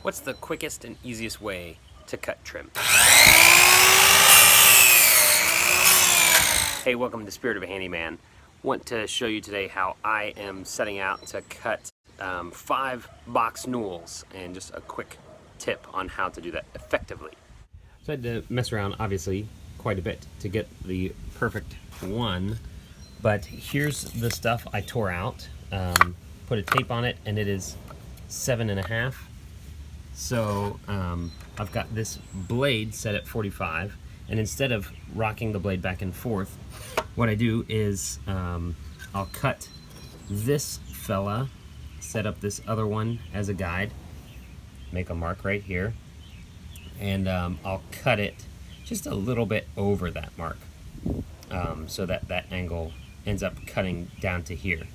What's the quickest and easiest way to cut trim? Hey, welcome to Spirit of a Handyman. Want to show you today how I am setting out to cut 5 box Newels, and just a quick tip on how to do that effectively. So I had to mess around, obviously, quite a bit to get the perfect one, but here's the stuff I tore out. Put a tape on it, and it is 7.5. So I've got this blade set at 45, and instead of rocking the blade back and forth, what I do is I'll cut this fella, set up this other one as a guide, make a mark right here, and I'll cut it just a little bit over that mark, so that that angle ends up cutting down to here.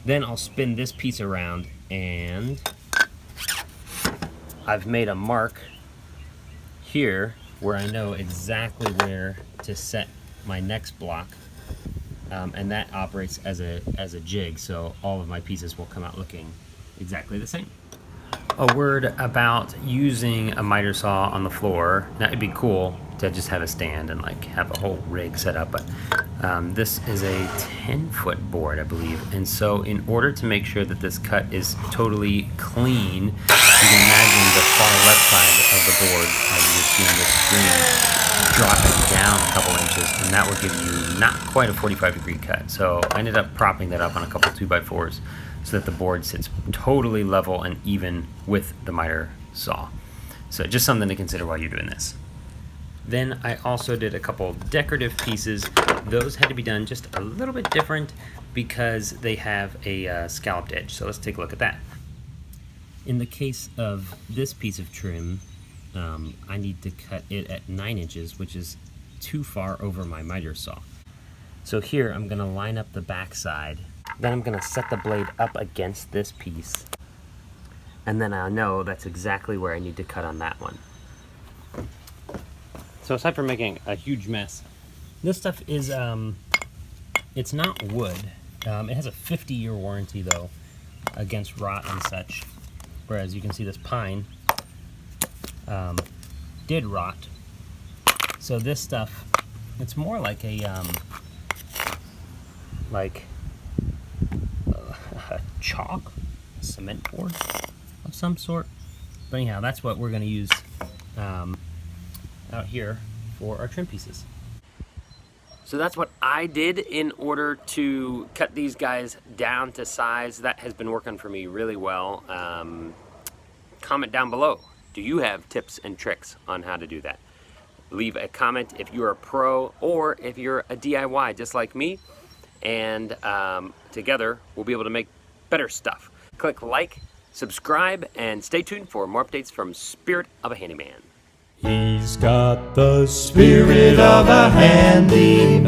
Then I'll spin this piece around, and I've made a mark here where I know exactly where to set my next block, and that operates as a jig, so all of my pieces will come out looking exactly the same. A word about using a miter saw on the floor. Now, it'd be cool to just have a stand and like have a whole rig set up, but this is a 10-foot board, I believe, and so in order to make sure that this cut is totally clean, you can imagine the far left side of the board as you're seeing the screen dropping down a couple inches, and that will give you not quite a 45-degree cut. So I ended up propping that up on a couple 2x4s so that the board sits totally level and even with the miter saw. So just something to consider while you're doing this. Then I also did a couple decorative pieces. Those had to be done just a little bit different because they have a scalloped edge. So let's take a look at that. In the case of this piece of trim, I need to cut it at 9 inches, which is too far over my miter saw. So here I'm going to line up the back side. Then I'm going to set the blade up against this piece, and then I know that's exactly where I need to cut on that one. So aside from making a huge mess, this stuff is, it's not wood. It has a 50-year warranty though against rot and such, whereas you can see this pine did rot. So this stuff, it's more like a chalk, cement board of some sort. But anyhow, that's what we're going to use out here for our trim pieces. So that's what I did in order to cut these guys down to size. That has been working for me really well. Comment down below. Do you have tips and tricks on how to do that? Leave a comment if you're a pro or if you're a DIY just like me, and together we'll be able to make better stuff. Click like, subscribe, and stay tuned for more updates from Spirit of a Handyman. He's got the spirit of a handyman.